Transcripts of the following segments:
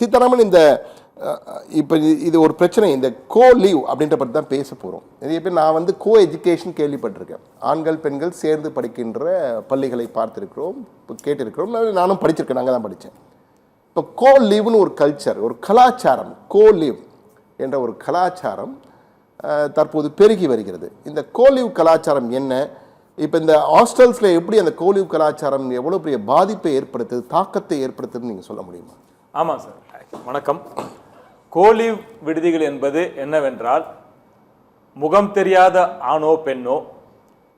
சீதாராமன் இந்த இப்போ இது ஒரு பிரச்சனை, இந்த கோ லீவ் அப்படின்ற பற்றி தான் பேச போகிறோம். நிறைய பேர் நான் வந்து கோ எஜுகேஷன் கேள்விப்பட்டிருக்கேன். ஆண்கள் பெண்கள் சேர்ந்து படிக்கின்ற பள்ளிகளை பார்த்துருக்கிறோம், கேட்டிருக்கிறோம், நானும் படிச்சிருக்கேன், நாங்கள் தான் படித்தேன். இப்போ கோ லீவ்னு ஒரு கல்ச்சர், ஒரு கலாச்சாரம், கோ லீவ் என்ற ஒரு கலாச்சாரம் தற்போது பெருகி வருகிறது. இந்த கோ லீவ் கலாச்சாரம் என்ன, இப்போ இந்த ஹாஸ்டல்ஸில் எப்படி அந்த கோ லீவ் கலாச்சாரம் எவ்வளோ பெரிய பாதிப்பை ஏற்படுத்துது, தாக்கத்தை ஏற்படுத்துதுன்னு நீங்கள் சொல்ல முடியுமா? ஆமாம் சார், வணக்கம். கோலீவ் விடுதிகள் என்பது என்னவென்றால், முகம் தெரியாத ஆணோ பெண்ணோ,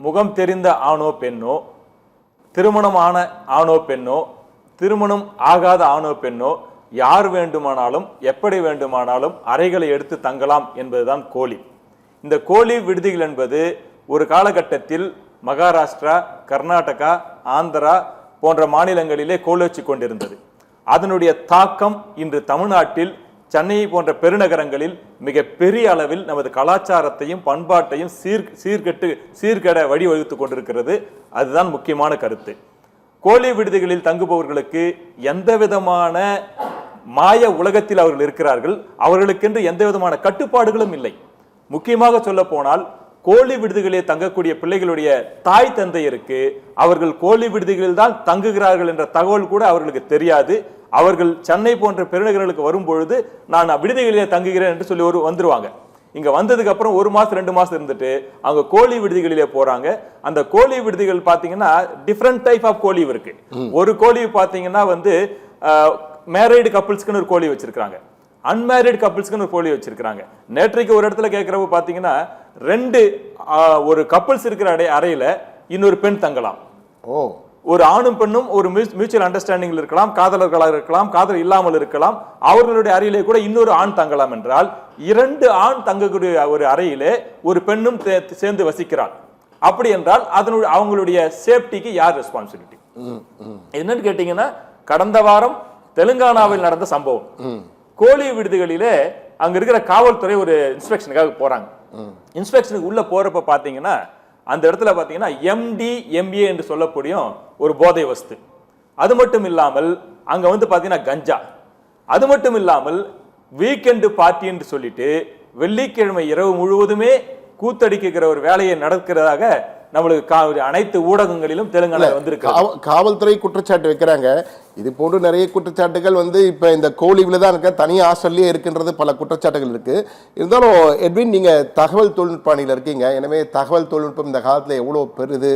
முகம் தெரிந்த ஆணோ பெண்ணோ, திருமணமான ஆணோ பெண்ணோ, திருமணம் ஆகாத ஆணோ பெண்ணோ, யார் வேண்டுமானாலும் எப்படி வேண்டுமானாலும் அறைகளை எடுத்து தங்கலாம் என்பதுதான் கோலீவ். இந்த கோலீவ் விடுதிகள் என்பது ஒரு காலகட்டத்தில் மகாராஷ்டிரா, கர்நாடகா, ஆந்திரா போன்ற மாநிலங்களிலே கோலோச்சி கொண்டிருந்தது. அதனுடைய தாக்கம் இன்று தமிழ்நாட்டில் சென்னையை போன்ற பெருநகரங்களில் மிக பெரிய அளவில் நமது கலாச்சாரத்தையும் பண்பாட்டையும் சீர்கெட வழிவகுத்து கொண்டிருக்கிறது. அதுதான் முக்கியமான கருத்து. கோலி விடுதிகளில் தங்குபவர்களுக்கு எந்த விதமான மாய உலகத்தில் அவர்கள் இருக்கிறார்கள். அவர்களுக்கென்று எந்த விதமான கட்டுப்பாடுகளும் இல்லை. முக்கியமாக சொல்ல போனால், கோலி விடுதிகளில் தங்கக்கூடிய பிள்ளைகளுடைய தாய் தந்தையருக்கு அவர்கள் கோலி விடுதிகளில் தான் தங்குகிறார்கள் என்ற தகவல் கூட அவர்களுக்கு தெரியாது. அவர்கள் சென்னை போன்ற பெருநகர்களுக்கு வரும்பொழுது நான் விடுதிகளிலே தங்குகிறேன் என்று சொல்லி வந்துருவாங்க. இங்க வந்ததுக்கு அப்புறம் 1 மாசம் 2 மாசம் இருந்துட்டு அவங்க கோலி விடுதிகளிலே போறாங்க. அந்த கோலி விடுதிகள் பாத்தீங்கன்னா டிஃப்ரெண்ட் டைப் ஆஃப் கோலி இருக்கு. ஒரு கோலி பாத்தீங்கன்னா மேரிடு கப்பிள்ஸ்க்குன்னு ஒரு கோலி வச்சிருக்காங்க, அன்மேரிட் கப்பிள்ஸ்க்குன்னு ஒரு கோலி வச்சிருக்காங்க. நேற்றைக்கு ஒரு இடத்துல கேட்கிறப்ப பாத்தீங்கன்னா ஒரு கப்பிள்ஸ் இருக்கிற அறையில இன்னொரு பெண் தங்கலாம். ஒரு ஆணும் பெண்ணும் ஒரு மியூச்சுவல் அண்டர்ஸ்டாண்டிங் இருக்கலாம், காதலர்களாக இருக்கலாம், காதல் இல்லாமல் இருக்கலாம். அவர்களுடைய அறையிலே கூட இன்னொரு ஆண் தங்கலாம் என்றால் 2 ஆண் தங்கக்கூடிய ஒரு அறையிலே ஒரு பெண்ணும் சேர்ந்து வசிக்கிறாள். அப்படி என்றால் அவங்களுடைய சேஃப்டிக்கு யார் ரெஸ்பான்சிபிலிட்டி? என்னன்னு கேட்டீங்கன்னா, கடந்த வாரம் தெலுங்கானாவில் நடந்த சம்பவம். கோலி விடுதிகளிலே அங்க இருக்கிற காவல்துறை ஒரு இன்ஸ்பெக்ஷனுக்காக போறாங்க. இன்ஸ்பெக்ஷனுக்கு உள்ள போறப்ப பாத்தீங்கன்னா, அந்த இடத்துல பாத்தீங்கன்னா MDMA என்று சொல்லக்கூடிய ஒரு போதை வஸ்து. அது மட்டும் இல்லாமல் அங்க பாத்தீங்கன்னா கஞ்சா. அது மட்டும் இல்லாமல் வீக்கெண்டு பார்ட்டி என்று சொல்லிட்டு வெள்ளிக்கிழமை இரவு முழுவதுமே கூத்தடிக்கிற ஒரு வேலையை நடக்கிறதாக நம்மளுக்கு அனைத்து ஊடகங்களிலும் தெலுங்கானால வந்திருக்கு. காவல்துறை குற்றச்சாட்டு வைக்கிறாங்க. இது போன்று நிறைய குற்றச்சாட்டுகள் இப்ப இந்த கோலிவில் தான் இருக்க, தனி ஹாஸ்டல்லே இருக்கின்றது பல குற்றச்சாட்டுகள் இருக்கு. இருந்தாலும் எட்வின், நீங்க தகவல் தொழில்நுட்ப இருக்கீங்க. எனவே தகவல் தொழில்நுட்பம் இந்த காலத்துல எவ்வளவு பெருது,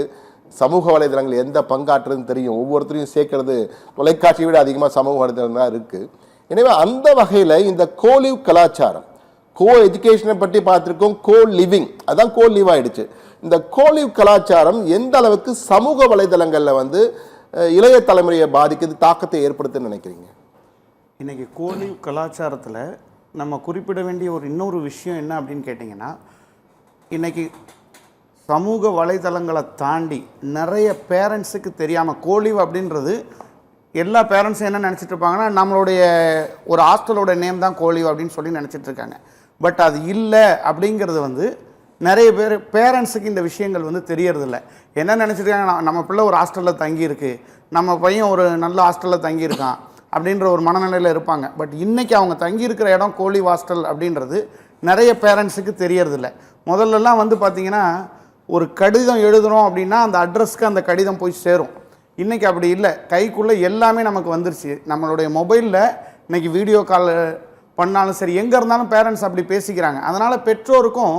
சமூக வலைதளங்கள் எந்த பங்காற்றுதுன்னு தெரியும். ஒவ்வொருத்தரையும் சேர்க்கறது தொலைக்காட்சியை விட அதிகமாக சமூக வலைதளம் தான் இருக்கு. எனவே அந்த வகையில இந்த கோலிவ் கலாச்சாரம், கோ எஜுகேஷனை பற்றி பார்த்துருக்கோம், கோ லிவிங், அதான் கோ லீவ் ஆயிடுச்சு. இந்த கோலிவ் கலாச்சாரம் எந்த அளவுக்கு சமூக வலைதளங்களில் இளைய தலைமுறையை பாதிக்குது, தாக்கத்தை ஏற்படுத்துன்னு நினைக்கிறீங்க? இன்னைக்கு கோலிவ் கலாச்சாரத்தில் நம்ம குறிப்பிட வேண்டிய இன்னொரு விஷயம் என்ன அப்படின்னு கேட்டிங்கன்னா, இன்னைக்கு சமூக வலைதளங்களை தாண்டி நிறைய பேரண்ட்ஸுக்கு தெரியாமல் கோலிவ் அப்படின்றது எல்லா பேரண்ட்ஸும் என்ன நினச்சிட்டு இருப்பாங்கன்னா, நம்மளுடைய ஒரு ஹாஸ்டலோட நேம் தான் கோலிவ் அப்படின்னு சொல்லி நினச்சிட்டு இருக்காங்க. பட் அது இல்லை அப்படிங்கிறது நிறைய பேர் பேரண்ட்ஸுக்கு இந்த விஷயங்கள் தெரியறதில்ல. என்ன நினச்சிருக்காங்க, நம்ம பிள்ளை ஒரு ஹாஸ்டலில் தங்கியிருக்கு, நம்ம பையன் ஒரு நல்ல ஹாஸ்டலில் தங்கியிருக்கான் அப்படின்ற ஒரு மனநிலையில் இருப்பாங்க. பட் இன்றைக்கி அவங்க தங்கியிருக்கிற இடம் கோலிவ் ஹாஸ்டல் அப்படின்றது நிறைய பேரண்ட்ஸுக்கு தெரியறதில்ல. முதல்லலாம் பார்த்திங்கன்னா, ஒரு கடிதம் எழுதுகிறோம் அப்படின்னா அந்த அட்ரஸ்க்கு அந்த கடிதம் போய் சேரும். இன்றைக்கி அப்படி இல்லை, கைக்குள்ளே எல்லாமே நமக்கு வந்துருச்சு. நம்மளுடைய மொபைலில் இன்றைக்கி வீடியோ கால் பண்ணாலும் சரி, எங்கே இருந்தாலும் பேரண்ட்ஸ் அப்படி பேசிக்கிறாங்க. அதனால் பெற்றோருக்கும்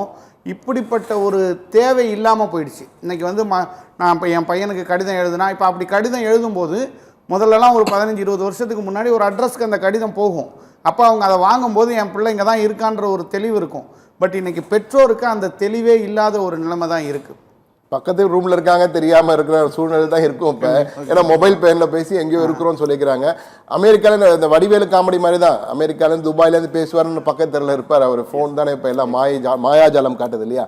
இப்படிப்பட்ட ஒரு தேவை இல்லாமல் போயிடுச்சு. இன்றைக்கி நான் இப்போ என் பையனுக்கு கடிதம் எழுதுனா, இப்போ அப்படி கடிதம் எழுதும்போது முதல்லலாம் ஒரு 15-20 வருஷத்துக்கு முன்னாடி ஒரு அட்ரஸ்க்கு அந்த கடிதம் போகும். அப்போ அவங்க அதை வாங்கும்போது என் பிள்ளை இங்கே தான் இருக்கான்ற ஒரு தெளிவு இருக்கும். பட் இன்றைக்கி பெற்றோருக்கு அந்த தெளிவே இல்லாத ஒரு நிலைமை தான் இருக்குது. பக்கத்து ரூம்ல இருக்காங்க, தெரியாம இருக்கிற சூழ்நிலை தான் இருக்கும் இப்ப. ஏன்னா மொபைல் பேன்ல பேசி எங்கேயோ இருக்கிறோம்னு சொல்லிக்கிறாங்க. அமெரிக்கால இந்த வடிவேலு காமெடி மாதிரி தான், அமெரிக்கால இருந்து துபாயில இருந்து பேசுவாருன்னு பக்கத்துல இருப்பார். அவர் போன் தானே இப்ப எல்லாம் மாயாஜாலம் காட்டுது இல்லையா?